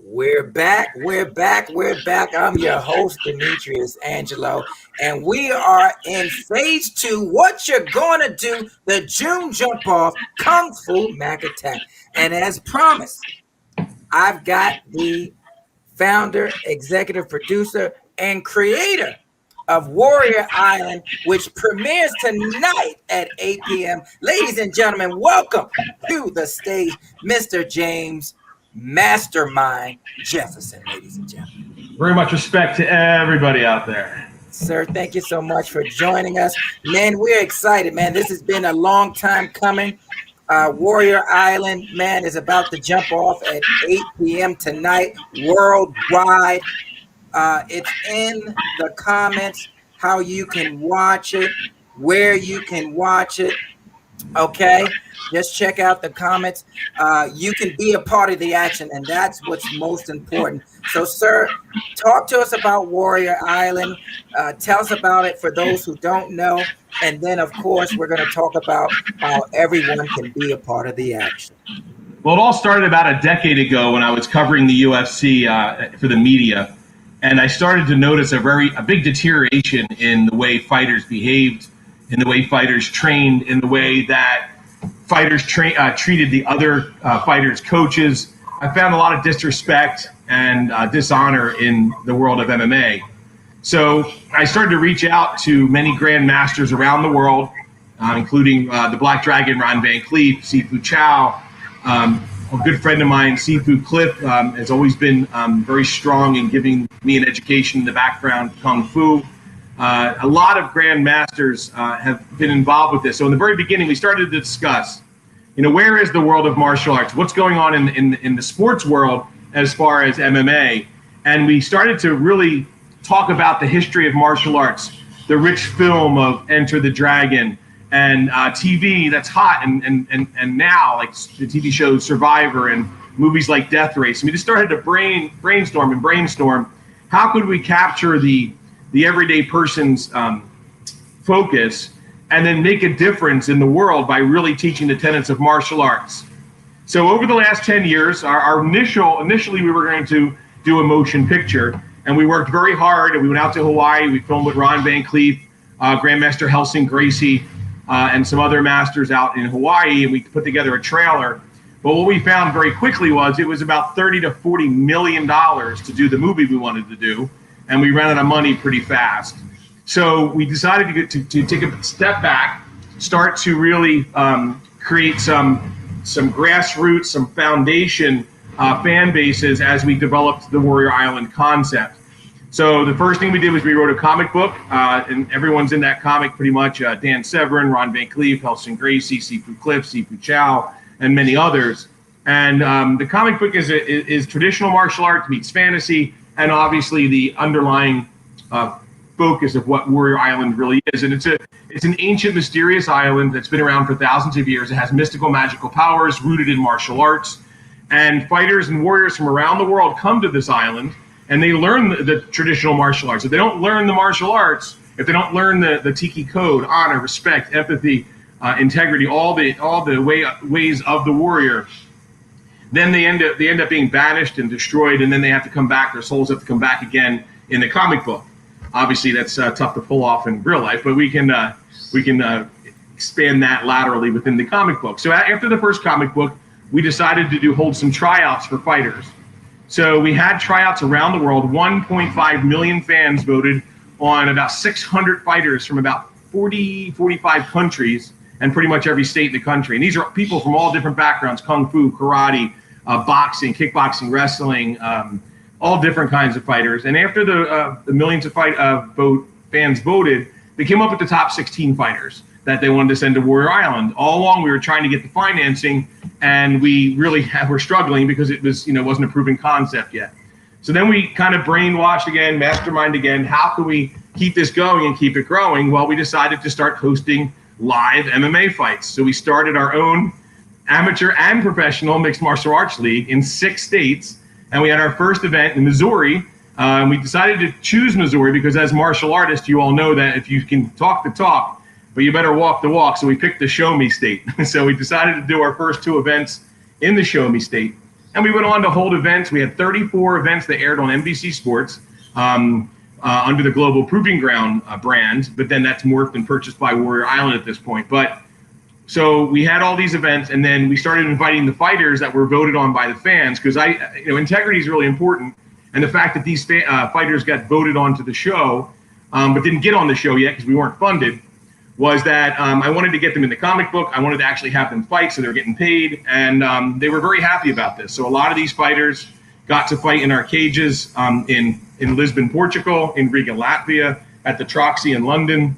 We're back. We're back. We're back. I'm your host, Demetrius Angelo, and we are in phase 2. What you're going to do, the June jump off Kung Fu Mac Attack. And as promised, I've got the founder, executive producer, and creator of Warrior Island, which premieres tonight at 8 p.m. Ladies and gentlemen, welcome to the stage, Mr. James Mastermind Jefferson, ladies and gentlemen. Very much respect to everybody out there. Sir, thank you so much for joining us. Man, we're excited, man. This has been a long time coming. Warrior Island, man, is about to jump off at 8 p.m. tonight worldwide. It's in the comments how you can watch it, where you can watch it. Okay, just check out the comments. You can be a part of the action, and that's what's most important. So, sir, talk to us about Warrior Island. Tell us about it for those who don't know. And then, of course, we're going to talk about how everyone can be a part of the action. Well, it all started about a decade ago when I was covering the UFC for the media. And I started to notice a big deterioration in the way fighters behaved, in the way fighters trained, in the way that fighters treated the other fighters' coaches. I found a lot of disrespect and dishonor in the world of MMA. So I started to reach out to many grandmasters around the world, including the Black Dragon, Ron Van Cleef, Sifu Chow. A good friend of mine, Sifu Cliff, has always been very strong in giving me an education in the background, Kung Fu. A lot of grandmasters have been involved with this. So in the very beginning, we started to discuss, where is the world of martial arts? What's going on in the sports world as far as MMA? And we started to really talk about the history of martial arts, the rich film of Enter the Dragon, and TV that's hot, and now like the TV show Survivor and movies like Death Race. And we just started to brainstorm. How could we capture the everyday person's focus and then make a difference in the world by really teaching the tenets of martial arts? So over the last 10 years, initially we were going to do a motion picture, and we worked very hard, and we went out to Hawaii. We filmed with Ron Van Cleef, Grandmaster Helsing Gracie, and some other masters out in Hawaii, and we put together a trailer. But what we found very quickly was it was about $30 to $40 million to do the movie we wanted to do, and we ran out of money pretty fast. So we decided to take a step back, start to really create some grassroots, some foundation fan bases as we developed the Warrior Island concept. So the first thing we did was we wrote a comic book, and everyone's in that comic pretty much. Dan Severin, Ron Van Cleef, Helsing Gracie, Sifu Cliff, Sifu Chow, and many others. And the comic book is traditional martial arts meets fantasy, and obviously the underlying focus of what Warrior Island really is. And it's an ancient, mysterious island that's been around for thousands of years. It has mystical, magical powers rooted in martial arts. And fighters and warriors from around the world come to this island, and they learn the traditional martial arts. If they don't learn the martial arts, if they don't learn the Tiki code, honor, respect, empathy, integrity, all the ways of the warrior, then they end up being banished and destroyed, and then they have to come back. Their souls have to come back again in the comic book. Obviously, that's tough to pull off in real life, but we can expand that laterally within the comic book. So after the first comic book, we decided to hold some tryouts for fighters. So we had tryouts around the world. 1.5 million fans voted on about 600 fighters from about 45 countries and pretty much every state in the country. And these are people from all different backgrounds: kung fu, karate, boxing, kickboxing, wrestling, all different kinds of fighters. And after the millions of fans voted, they came up with the top 16 fighters that they wanted to send to Warrior Island. All along, we were trying to get the financing, and we really were struggling because it was, wasn't a proven concept yet. So then we kind of brainwashed again, mastermind again. How can we keep this going and keep it growing? Well, we decided to start hosting live MMA fights. So we started our own amateur and professional mixed martial arts league in 6 states, and we had our first event in Missouri. We decided to choose Missouri because as martial artists, you all know that if you can talk the talk, but you better walk the walk. So we picked the Show Me State. So we decided to do our first 2 events in the Show Me State. And we went on to hold events. We had 34 events that aired on NBC Sports under the Global Proving Ground brand, but then that's morphed and purchased by Warrior Island at this point. But so we had all these events, and then we started inviting the fighters that were voted on by the fans, because integrity is really important. And the fact that these fighters got voted onto the show, but didn't get on the show yet because we weren't funded, was that I wanted to get them in the comic book. I wanted to actually have them fight, so they're getting paid, and they were very happy about this. So a lot of these fighters got to fight in our cages in Lisbon, Portugal, in Riga, Latvia, at the Troxy in London,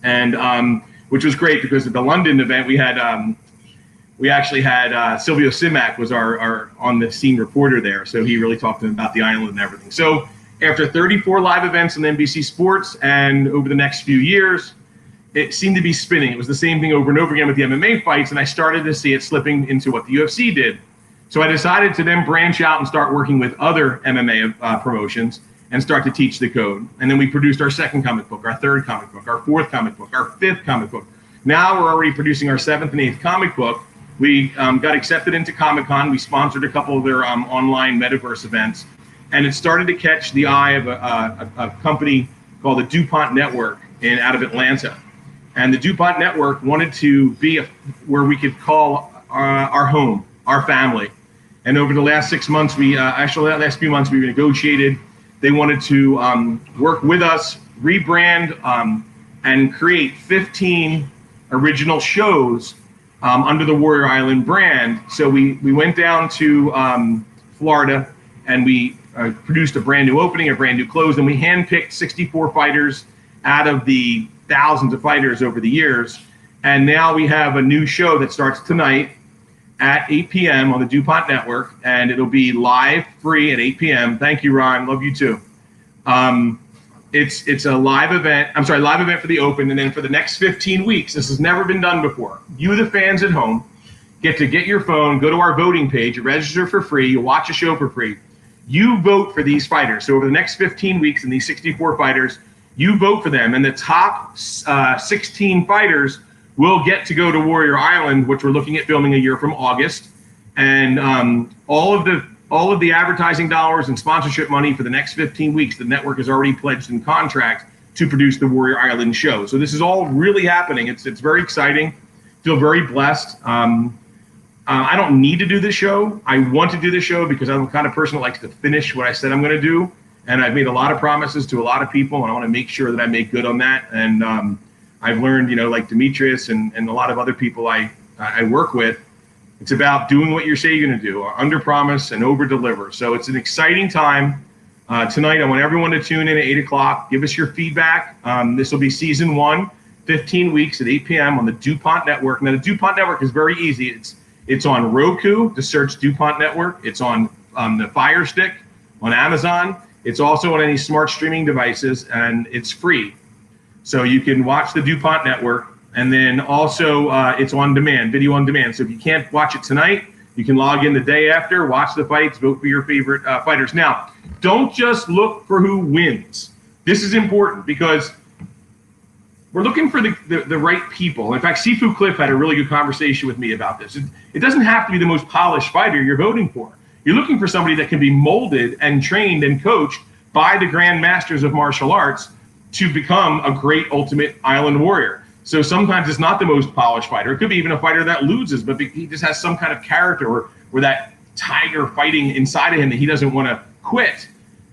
and which was great because at the London event we actually had Silvio Simac was our on the scene reporter there, so he really talked to them about the island and everything. So after 34 live events on NBC Sports, and over the next few years, it seemed to be spinning. It was the same thing over and over again with the MMA fights, and I started to see it slipping into what the UFC did. So I decided to then branch out and start working with other MMA promotions and start to teach the code. And then we produced our second comic book, our third comic book, our fourth comic book, our fifth comic book. Now we're already producing our seventh and eighth comic book. We got accepted into Comic-Con. We sponsored a couple of their online metaverse events. And it started to catch the eye of a company called the DuPont Network out of Atlanta. And the DuPont Network wanted to be where we could call our home, our family. And over the last 6 months, last few months, we negotiated. They wanted to work with us, rebrand, and create 15 original shows under the Warrior Island brand. So we went down to Florida, and we produced a brand new opening, a brand new close, and we handpicked 64 fighters out of the thousands of fighters over the years. And now we have a new show that starts tonight at 8 p.m. on the DuPont Network, and it'll be live, free at 8 p.m. Thank you, Ron. Love you too. It's a live event. Live event for the Open, and then for the next 15 weeks, this has never been done before. You, the fans at home, get your phone, go to our voting page, register for free, you watch a show for free. You vote for these fighters. So over the next 15 weeks, and these 64 fighters, you vote for them, and the top 16 fighters will get to go to Warrior Island, which we're looking at filming a year from August, and all of the advertising dollars and sponsorship money for the next 15 weeks, the network has already pledged in contract to produce the Warrior Island show. So this is all really happening. It's very exciting. Feel very blessed. I don't need to do this show. I want to do this show because I'm the kind of person that likes to finish what I said I'm going to do. And I've made a lot of promises to a lot of people, and I want to make sure that I make good on that. And I've learned, like Demetrius and a lot of other people I work with, it's about doing what you say you're going to do, under promise and over deliver. So it's an exciting time. Tonight, I want everyone to tune in at 8 o'clock. Give us your feedback. This will be season 1, 15 weeks at 8 p.m. on the DuPont Network. Now, the DuPont Network is very easy. It's on Roku to search DuPont Network. It's on the Fire Stick on Amazon. It's also on any smart streaming devices, and it's free. So you can watch the DuPont Network, and then also it's on demand, video on demand. So if you can't watch it tonight, you can log in the day after, watch the fights, vote for your favorite fighters. Now, don't just look for who wins. This is important because we're looking for the right people. In fact, Sifu Cliff had a really good conversation with me about this. It doesn't have to be the most polished fighter you're voting for. You're looking for somebody that can be molded and trained and coached by the grand masters of martial arts to become a great ultimate island warrior. So sometimes it's not the most polished fighter. It could be even a fighter that loses, but he just has some kind of character or that tiger fighting inside of him that he doesn't want to quit.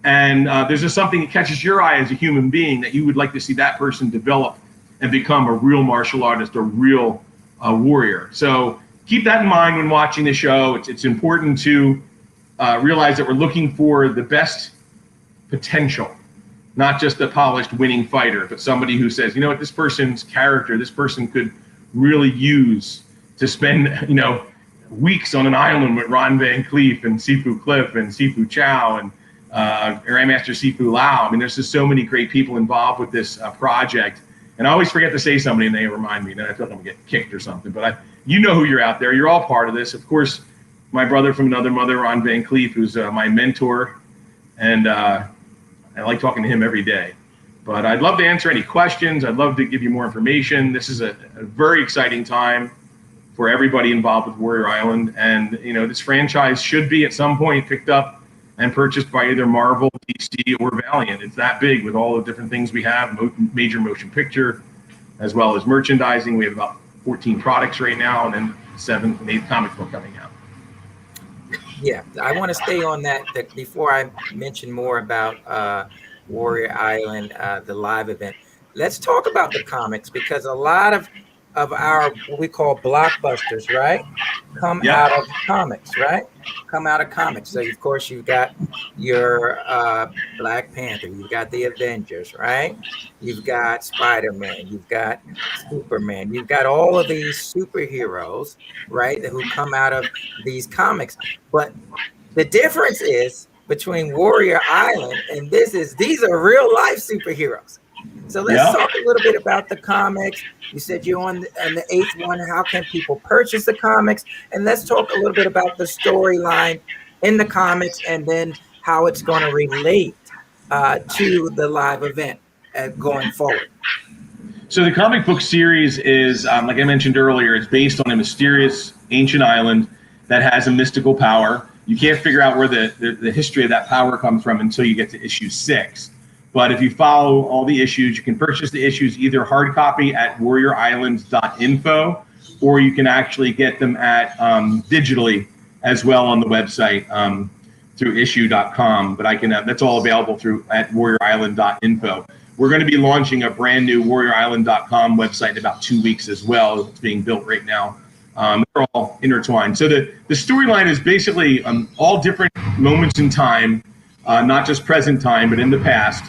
And there's just something that catches your eye as a human being that you would like to see that person develop and become a real martial artist, a real warrior. So keep that in mind when watching the show. It's important to realize that we're looking for the best potential, not just a polished winning fighter, but somebody who says, you know what, this person's character, this person could really use to spend, weeks on an island with Ron Van Cleef and Sifu Cliff and Sifu Chow and Grandmaster Sifu Lau. I mean, there's just so many great people involved with this project. And I always forget to say somebody, and they remind me, and I feel like I'm gonna get kicked or something. But you know who you're out there. You're all part of this. Of course, my brother from another mother, Ron Van Cleef, who's my mentor, and I like talking to him every day. But I'd love to answer any questions. I'd love to give you more information. This is a very exciting time for everybody involved with Warrior Island. And, this franchise should be at some point picked up and purchased by either Marvel, DC, or Valiant. It's that big with all the different things we have, major motion picture, as well as merchandising. We have about 14 products right now, and then 7th and 8th comic book coming out. Yeah, I want to stay on that before I mention more about Warrior Island, the live event. Let's talk about the comics, because a lot of our what we call blockbusters, right, come out of comics, right? Come out of comics. So of course you've got your Black Panther, you've got the Avengers, right? You've got Spider-Man, you've got Superman, you've got all of these superheroes, right, who come out of these comics. But the difference is between Warrior Island and these are real life superheroes. So let's talk a little bit about the comics. You said you're on the 8th one. How can people purchase the comics? And let's talk a little bit about the storyline in the comics, and then how it's going to relate to the live event going forward. So the comic book series is, like I mentioned earlier, it's based on a mysterious ancient island that has a mystical power. You can't figure out where the history of that power comes from until you get to issue 6. But if you follow all the issues, you can purchase the issues either hard copy at warriorislands.info, or you can actually get them at digitally as well on the website through issue.com. But that's all available at warriorisland.info. We're going to be launching a brand new warriorisland.com website in about 2 weeks as well. It's being built right now. They're all intertwined. So the storyline is basically all different moments in time, not just present time, but in the past.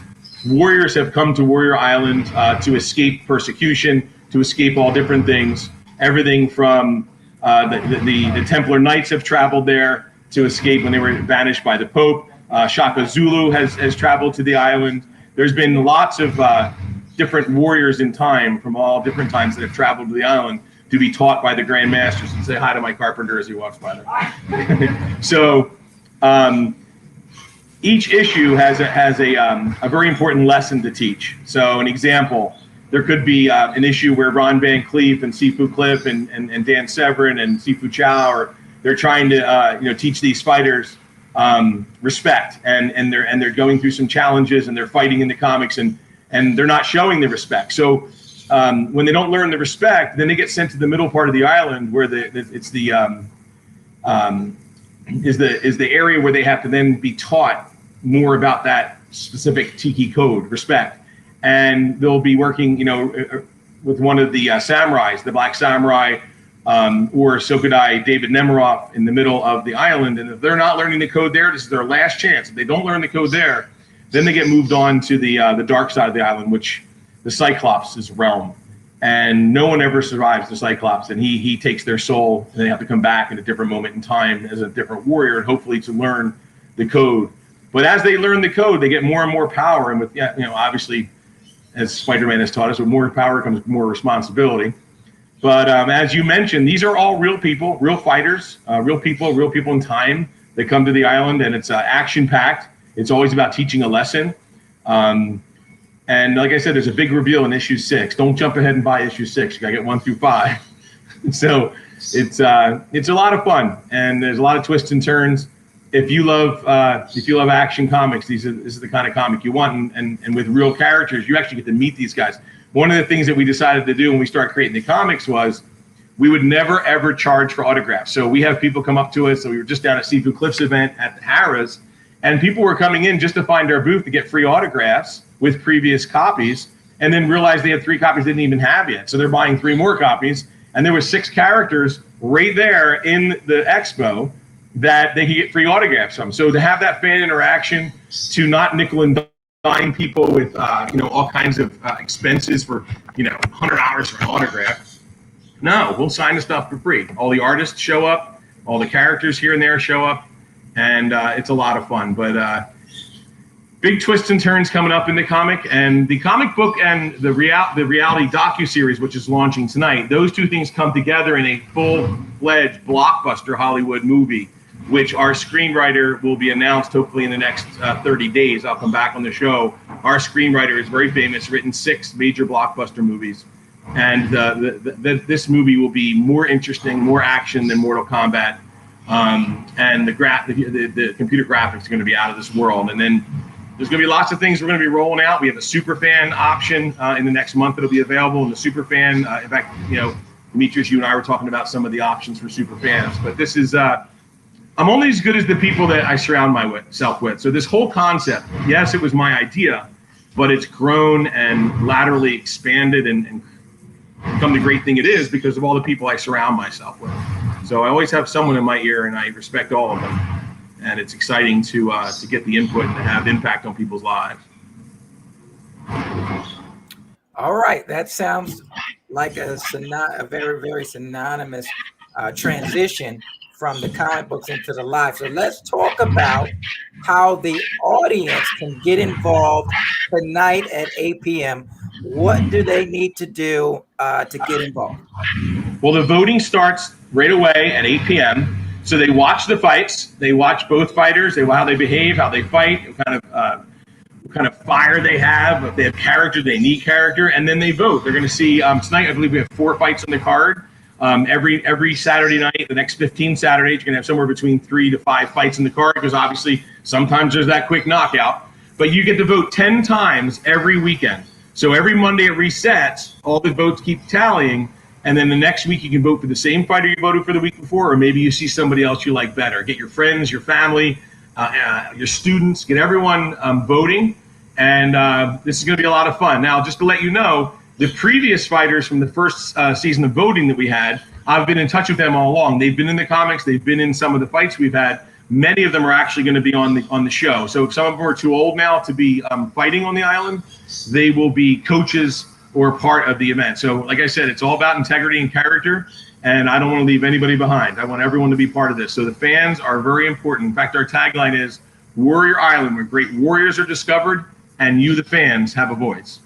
Warriors have come to Warrior Island to escape persecution, to escape all different things. Everything from the Templar Knights have traveled there to escape when they were banished by the Pope. Shaka Zulu has traveled to the island. There's been lots of different warriors in time from all different times that have traveled to the island to be taught by the Grand Masters. And say hi to my carpenter as he walks by there. So each issue has a very important lesson to teach. So an example, there could be an issue where Ron Van Cleef and Sifu Cliff and Dan Severin and Sifu Chow they're trying to teach these fighters respect, and they're going through some challenges, and they're fighting in the comics, and they're not showing the respect. So when they don't learn the respect, then they get sent to the middle part of the island where is the area where they have to then be taught more about that specific Tiki code, respect. And they'll be working, with one of the samurais, the Black Samurai, or Sokudai David Nemiroff in the middle of the island. And if they're not learning the code there, this is their last chance. If they don't learn the code there, then they get moved on to the dark side of the island, which the Cyclops' realm. And no one ever survives the Cyclops, and he takes their soul, and they have to come back in a different moment in time as a different warrior, and hopefully to learn the code. But as they learn the code, they get more and more power, and with obviously, as Spider-Man has taught us, with more power comes more responsibility. But as you mentioned, these are all real people, real fighters, real people in time that come to the island, and it's action-packed. It's always about teaching a lesson. And like I said, there's a big reveal in issue 6. Don't jump ahead and buy issue 6. You gotta get 1 through 5. So it's a lot of fun, and there's a lot of twists and turns. If you love action comics, this is the kind of comic you want, and with real characters, you actually get to meet these guys. One of the things that we decided to do when we started creating the comics was we would never ever charge for autographs. So we have people come up to us. So we were just down at Sifu Cliff's event at the Harrah's, and people were coming in just to find our booth to get free autographs with previous copies, and then realized they had 3 copies they didn't even have yet. So they're buying 3 more copies, and there were 6 characters right there in the expo that they could get free autographs from. So to have that fan interaction, to not nickel and dime people with all kinds of expenses for $100 for an autograph. No, we'll sign the stuff for free. All the artists show up, all the characters here and there show up, and it's a lot of fun. But big twists and turns coming up in the comic, and the comic book and the reality docuseries, which is launching tonight. Those 2 things come together in a full-fledged blockbuster Hollywood movie, which our screenwriter will be announced hopefully in the next 30 days. I'll come back on the show. Our screenwriter is very famous, written 6 major blockbuster movies. And this movie will be more interesting, more action than Mortal Kombat. And the computer graphics are going to be out of this world. And then there's going to be lots of things we're going to be rolling out. We have a super fan option in the next month. It'll be available in the super fan. In fact, Demetrius, you and I were talking about some of the options for super fans. But this is, I'm only as good as the people that I surround myself with. So this whole concept, yes, it was my idea, but it's grown and laterally expanded and become the great thing it is because of all the people I surround myself with. So I always have someone in my ear, and I respect all of them. And it's exciting to get the input and to have impact on people's lives. All right, that sounds like a very, very synonymous transition from the comic books into the live. So let's talk about how the audience can get involved tonight at 8 p.m. What do they need to do to get involved? Well, the voting starts right away at 8 p.m. So they watch the fights. They watch both fighters. They how they behave, how they fight, what kind of fire they have. If they have character, they need character, and then they vote. They're going to see tonight. I believe we have 4 fights on the card. Every Saturday night, the next 15 Saturdays, you're going to have somewhere between 3 to 5 fights in the card because obviously sometimes there's that quick knockout. But you get to vote 10 times every weekend. So every Monday it resets. All the votes keep tallying. And then the next week you can vote for the same fighter you voted for the week before, or maybe you see somebody else you like better. Get your friends, your family, your students, get everyone voting. And this is going to be a lot of fun. Now, just to let you know, the previous fighters from the first season of voting that we had, I've been in touch with them all along. They've been in the comics. They've been in some of the fights we've had. Many of them are actually going to be on the show. So if some of them are too old now to be fighting on the island, they will be coaches or part of the event. So like I said, it's all about integrity and character, and I don't want to leave anybody behind. I want everyone to be part of this. So the fans are very important. In fact, our tagline is Warrior Island, where great warriors are discovered, and you, the fans, have a voice.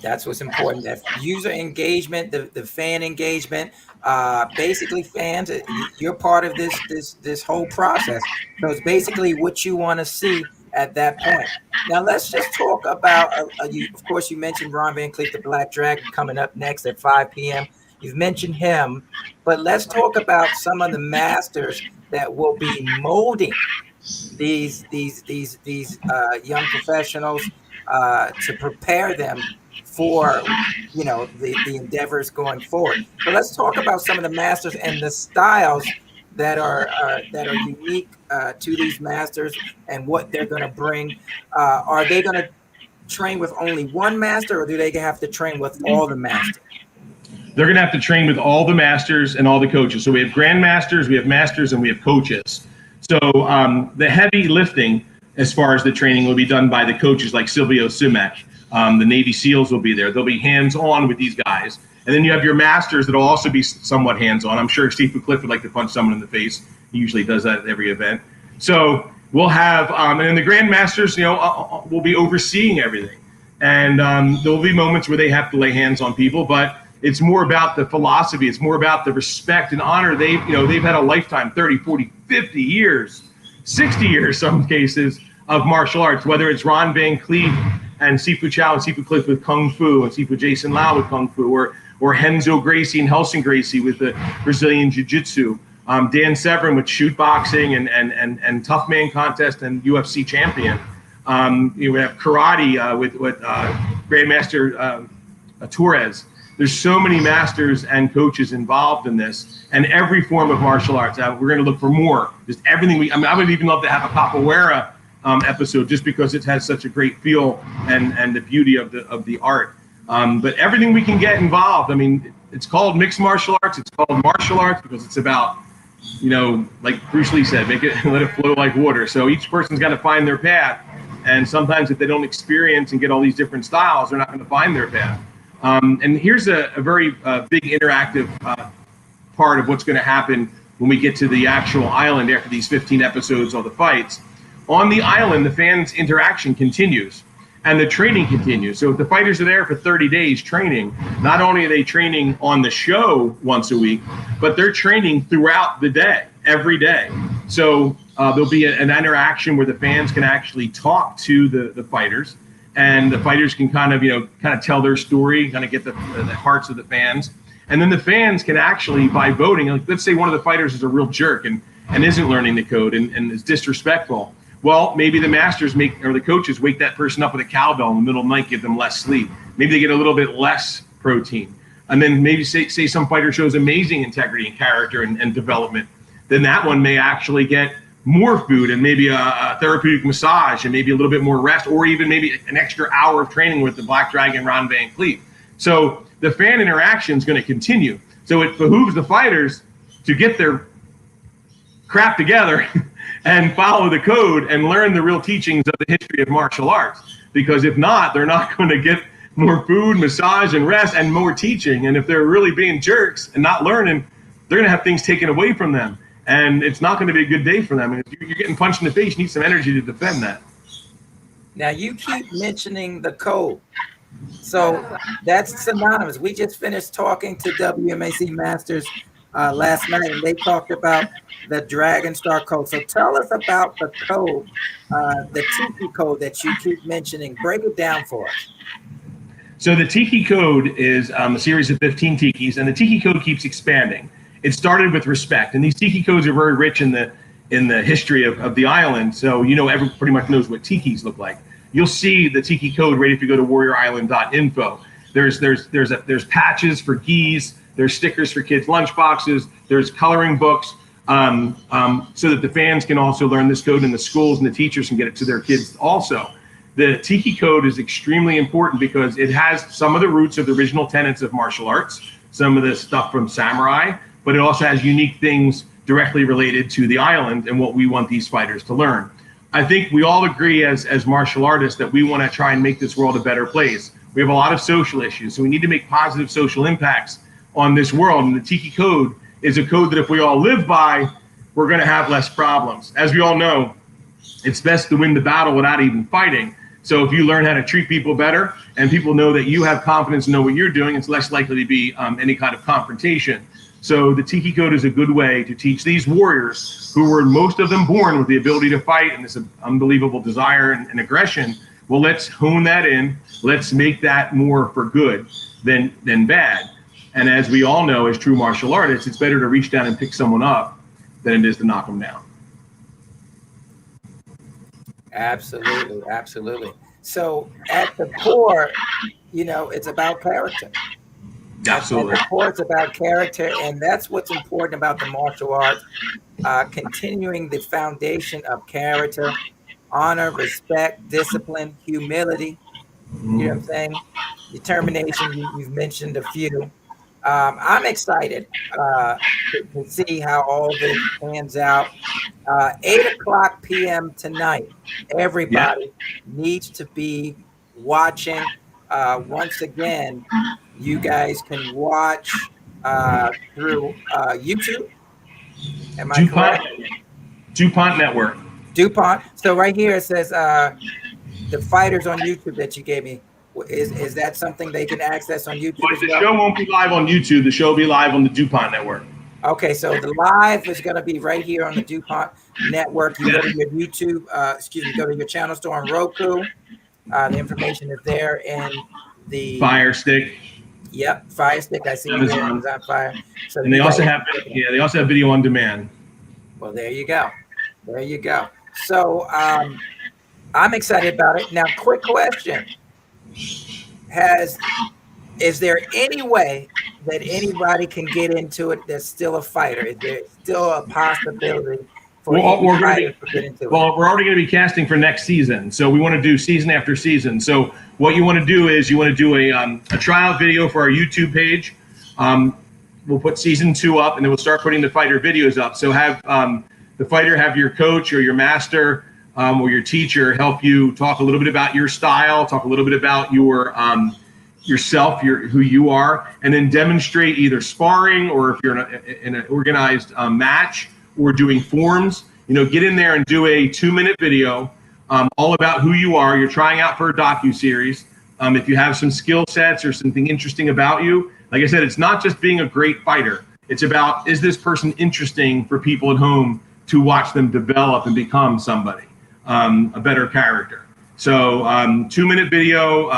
That's what's important. That user engagement, the fan engagement. Basically, fans, you're part of this whole process. So it's basically what you want to see at that point. Now let's just talk about. Of course, you mentioned Ron Van Cleef, the Black Dragon, coming up next at 5 p.m. You've mentioned him, but let's talk about some of the masters that will be molding these young professionals to prepare them for the endeavors going forward. So let's talk about some of the masters and the styles that are unique to these masters and what they're going to bring. Are they going to train with only one master, or do they have to train with all the masters? They're going to have to train with all the masters and all the coaches. So we have grandmasters, we have masters, and we have coaches. So the heavy lifting as far as the training will be done by the coaches like Silvio Simek. The Navy SEALs will be there. They'll be hands-on with these guys. And then you have your masters that will also be somewhat hands-on. I'm sure Steve Cliff would like to punch someone in the face. He usually does that at every event. So we'll have, and then the grandmasters, will be overseeing everything. And there will be moments where they have to lay hands on people, but it's more about the philosophy. It's more about the respect and honor. They've had a lifetime, 30, 40, 50 years, 60 years, some cases, of martial arts, whether it's Ron Van Cleef and Sifu Chow and Sifu Cliff with Kung Fu, and Sifu Jason Lau with Kung Fu, or Renzo Gracie and Helsing Gracie with the Brazilian Jiu-Jitsu, Dan Severn with shoot boxing and tough man contest and UFC champion. We have karate with Grandmaster Torres. There's so many masters and coaches involved in this, and every form of martial arts. We're going to look for more. Just everything. I would even love to have a capoeira episode, just because it has such a great feel and the beauty of the art. But everything we can get involved. I mean, it's called mixed martial arts. It's called martial arts because it's about, like Bruce Lee said, make it let it flow like water. So each person's got to find their path, and sometimes if they don't experience and get all these different styles, they're not going to find their path. And here's a very big interactive part of what's going to happen when we get to the actual island after these 15 episodes of the fights. On the island, the fans' interaction continues and the training continues. So if the fighters are there for 30 days training, not only are they training on the show once a week, but they're training throughout the day, every day. So there'll be an interaction where the fans can actually talk to the fighters, and the fighters can kind of tell their story, kind of get the hearts of the fans. And then the fans can actually, by voting, like let's say one of the fighters is a real jerk and isn't learning the code and is disrespectful. Well, maybe the masters or the coaches wake that person up with a cowbell in the middle of the night, give them less sleep. Maybe they get a little bit less protein. And then maybe say some fighter shows amazing integrity and character and development. Then that one may actually get more food and maybe a therapeutic massage and maybe a little bit more rest, or even maybe an extra hour of training with the Black Dragon Ron Van Cleef. So the fan interaction is going to continue. So it behooves the fighters to get their crap together and follow the code and learn the real teachings of the history of martial arts. Because if not, they're not going to get more food, massage, and rest, and more teaching. And if they're really being jerks and not learning, they're going to have things taken away from them. And it's not going to be a good day for them. And if you're getting punched in the face, you need some energy to defend that. Now, you keep mentioning the code. So that's synonymous. We just finished talking to WMAC Masters last night, and they talked about the Dragon Star code. So tell us about the code, the Tiki code that you keep mentioning. Break it down for us. So the Tiki code is a series of 15 Tikis, and the Tiki code keeps expanding. It started with respect, and these Tiki codes are very rich in the history of the island. So everyone pretty much knows what Tikis look like. You'll see the Tiki code right if you go to warriorisland.info. There's patches for gis, there's stickers for kids' lunchboxes, there's coloring books, so that the fans can also learn this code, and the schools and the teachers can get it to their kids also. The Tiki code is extremely important because it has some of the roots of the original tenets of martial arts, some of the stuff from samurai, but it also has unique things directly related to the island and what we want these fighters to learn. I think we all agree as martial artists that we want to try and make this world a better place. We have a lot of social issues, so we need to make positive social impacts on this world. And the Tiki code is a code that if we all live by, we're going to have less problems. As we all know, it's best to win the battle without even fighting. So if you learn how to treat people better and people know that you have confidence and know what you're doing, it's less likely to be any kind of confrontation. So the Tiki code is a good way to teach these warriors, who were most of them born with the ability to fight and this unbelievable desire and aggression. Well, let's hone that in. Let's make that more for good than bad. And as we all know, as true martial artists, it's better to reach down and pick someone up than it is to knock them down. Absolutely, absolutely. So at the core, it's about character. Absolutely. At the core, it's about character, and that's what's important about the martial arts, continuing the foundation of character, honor, respect, discipline, humility, you know what I'm saying? Determination, you've mentioned a few. I'm excited to see how all this pans out. 8:00 p.m. tonight. Everybody needs to be watching. Once again, you guys can watch through YouTube. Am I correct? DuPont Network. DuPont. So right here it says the fighters on YouTube that you gave me. Is that something they can access on YouTube? But the show won't be live on YouTube. The show will be live on the DuPont Network. Okay, so the live is going to be right here on the DuPont Network. You go to your YouTube, go to your channel store on Roku. The information is there, and the Fire Stick. Yep, Fire Stick. I see it there. Amazon Fire. So and they also have video on demand. Well, there you go. There you go. So I'm excited about it. Now, quick question. Is there any way that anybody can get into it that's still a fighter? Is there still a possibility for anybody to get into it? Well, we're already going to be casting for next season. So we want to do season after season. So what you want to do is you want to do a tryout video for our YouTube page. We'll put season 2 up, and then we'll start putting the fighter videos up. So have the fighter have your coach or your master or your teacher help you talk a little bit about your style, talk a little bit about your yourself, who you are, and then demonstrate either sparring or if you're in an organized match or doing forms. Get in there and do a 2-minute video all about who you are. You're trying out for a docuseries. If you have some skill sets or something interesting about you, like I said, it's not just being a great fighter. It's about, is this person interesting for people at home to watch them develop and become somebody, a better character. So 2-minute video.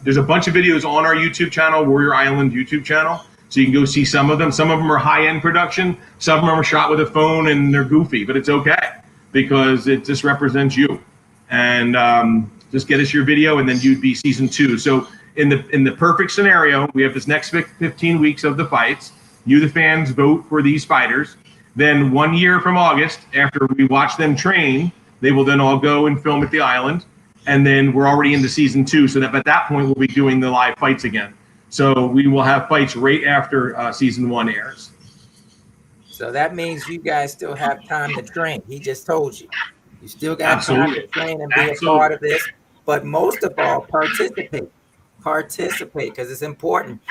There's a bunch of videos on our YouTube channel, Warrior Island YouTube channel. So you can go see some of them. Some of them are high-end production. Some of them are shot with a phone and they're goofy, but it's okay because it just represents you. And just get us your video, and then you'd be season 2. So in the perfect scenario, we have this next 15 weeks of the fights. You, the fans, vote for these fighters. Then 1 year from August, after we watch them train, they will then all go and film at the island. And then we're already into season 2, so that at that point we'll be doing the live fights again. So we will have fights right after season 1 airs. So that means you guys still have time to train. He just told you. You still got time to train and be a part of this. But most of all, participate. Participate, because it's important.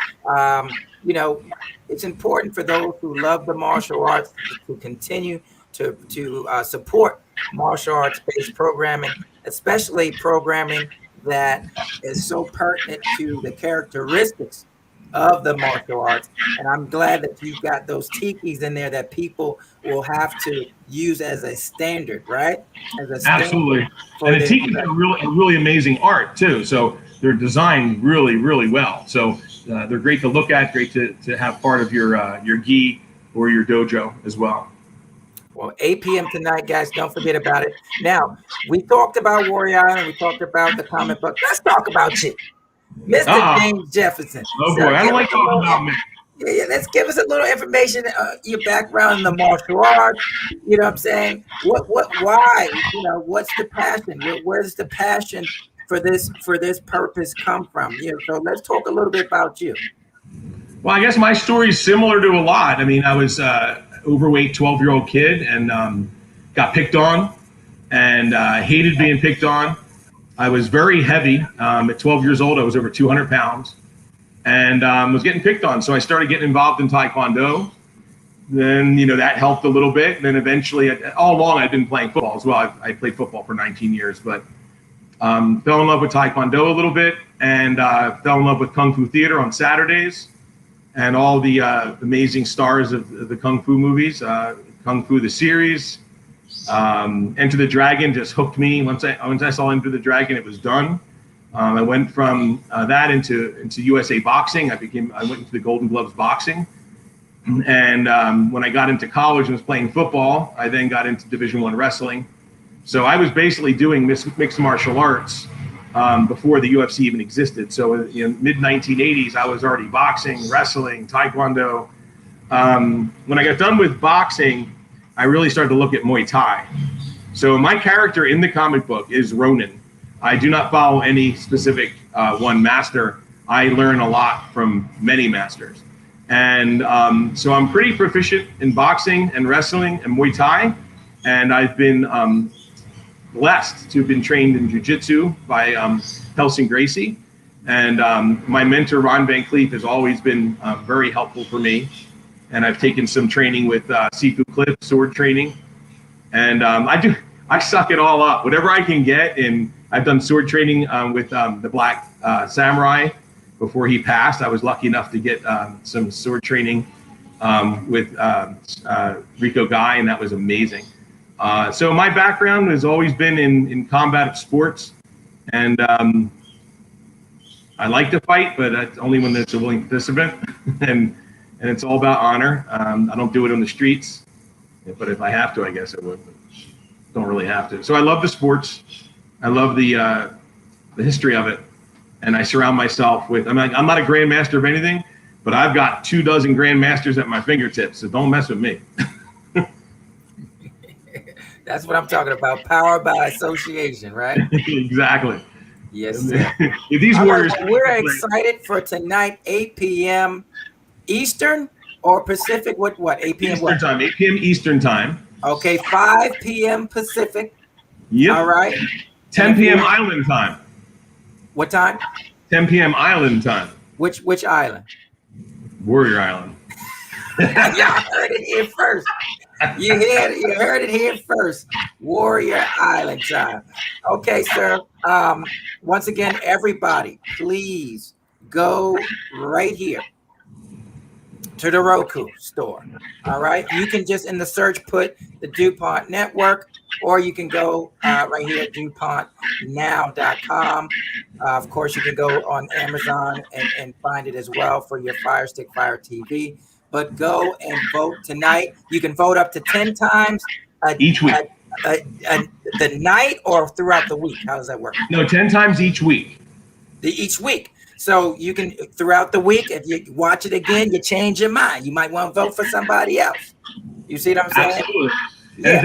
You know, it's important for those who love the martial arts to continue to support martial arts-based programming, especially programming that is so pertinent to the characteristics of the martial arts. And I'm glad that you've got those tikis in there that people will have to use as a standard, right? As a standard. Absolutely. And the tikis are really amazing art too. So they're designed really, really well. So they're great to look at, great to have part of your gi or your dojo as well. Well, 8 p.m. tonight, guys. Don't forget about it. Now, we talked about Warrior Island. We talked about the comic book. Let's talk about you, Mr. James Jefferson. Oh, boy. I don't like talking about me. Yeah, let's give us a little information, your background in the martial arts. You know what I'm saying? Why? You know, what's the passion? Where's the passion for this purpose come from? You know, so let's talk a little bit about you. Well, I guess my story is similar to a lot. I mean, I was overweight 12-year-old kid and got picked on and hated being picked on. I was very heavy. At 12 years old, I was over 200 pounds and was getting picked on. So I started getting involved in Taekwondo. Then, you know, that helped a little bit. And then eventually, all along, I'd been playing football as well. I played football for 19 years, but fell in love with Taekwondo a little bit and fell in love with Kung Fu theater on Saturdays. And all the amazing stars of the Kung Fu movies, Kung Fu the series, Enter the Dragon just hooked me. Once I saw Enter the Dragon, it was done. I went from that into USA Boxing. I went into the Golden Gloves boxing, and when I got into college and was playing football, I then got into Division I wrestling. So I was basically doing mixed martial arts before the UFC even existed. So in mid-1980s, I was already boxing, wrestling, Taekwondo. When I got done with boxing, I really started to look at Muay Thai. So my character in the comic book is Ronin. I do not follow any specific one master. I learn a lot from many masters. And so I'm pretty proficient in boxing and wrestling and Muay Thai. And I've been blessed to have been trained in jiu-jitsu by Helsing Gracie. And my mentor, Ron Van Cleef, has always been very helpful for me. And I've taken some training with Sifu Cliff, sword training. And I suck it all up. Whatever I can get. And I've done sword training with the Black Samurai before he passed. I was lucky enough to get some sword training with Rico Guy, and that was amazing. So my background has always been in combat sports, and I like to fight, but that's only when there's a willing participant, and it's all about honor. I don't do it on the streets, but if I have to, I guess I would. But don't really have to. So I love the sports. I love the history of it, and I surround myself with. I'm not a grandmaster of anything, but I've got 24 grandmasters at my fingertips. So don't mess with me. That's what I'm talking about. Power by association, right? Exactly. Yes, sir. These warriors. Right, we're excited for tonight, 8 p.m. Eastern or Pacific? What? 8 p.m. Eastern time. 8 p.m. Eastern time. Okay, 5 p.m. Pacific. Yep. All right. 10 p.m. Island time. What time? 10 p.m. Island time. Which island? Warrior Island. Y'all heard it here first. You heard it here first. Warrior Island time. Okay, sir. Once again, everybody, please go right here to the Roku store. All right. You can just in the search put the DuPont Network, or you can go right here at DuPontNow.com. Of course, you can go on Amazon and find it as well for your Fire Stick Fire TV. But go and vote tonight. You can vote up to 10 times Each week. The night or throughout the week. How does that work? No, 10 times each week. Each week. So you can, throughout the week, if you watch it again, you change your mind. You might want to vote for somebody else. You see what I'm saying? Absolutely. Yeah. And if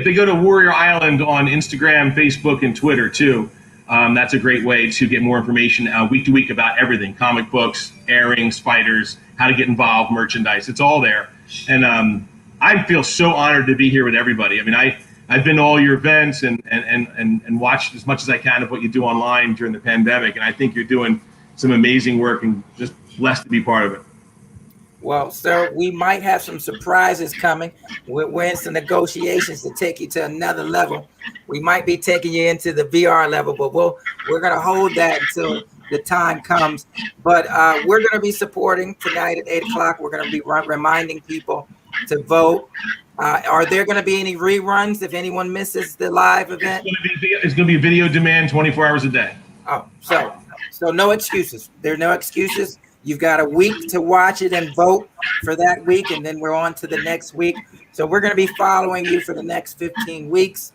they go to Warrior Island on Instagram, Facebook, and Twitter too, that's a great way to get more information week to week about everything: comic books, airings, fighters, how to get involved, merchandise. It's all there. And I feel so honored to be here with everybody. I mean, I've been to all your events and watched as much as I can of what you do online during the pandemic, and I think you're doing some amazing work and just blessed to be part of it. Well, sir, we might have some surprises coming. We're in some negotiations to take you to another level. We might be taking you into the VR level, but we're going to hold that until the time comes. But we're going to be supporting tonight at 8 o'clock. We're going to be reminding people to vote. Are there going to be any reruns if anyone misses the live event? It's going to be video demand 24 hours a day. Oh, so no excuses. There are no excuses. You've got a week to watch it and vote for that week, and then we're on to the next week. So we're going to be following you for the next 15 weeks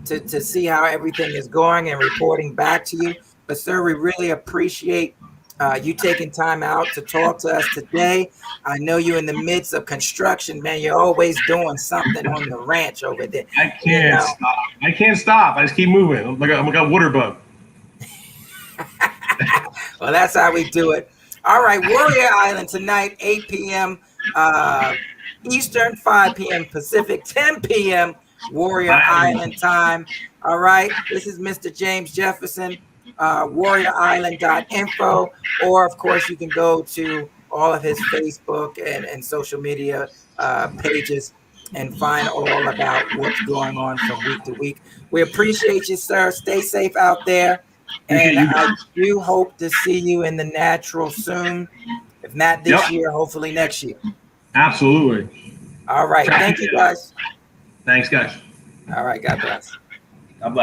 to see how everything is going and reporting back to you. But, sir, we really appreciate you taking time out to talk to us today. I know you're in the midst of construction, man. You're always doing something on the ranch over there. I can't stop. I can't stop. I just keep moving. I'm like a water bug. Well, that's how we do it. All right, Warrior Island tonight, 8 p.m. Eastern, 5 p.m. Pacific, 10 p.m. Warrior Island time. All right, this is Mr. James Jefferson, warriorisland.info, or of course you can go to all of his Facebook and social media pages and find all about what's going on from week to week. We appreciate you, sir. Stay safe out there. And I do hope to see you in the natural soon. If not this year, hopefully next year. Absolutely. All right. Thank you, guys. Thanks, guys. All right. God bless.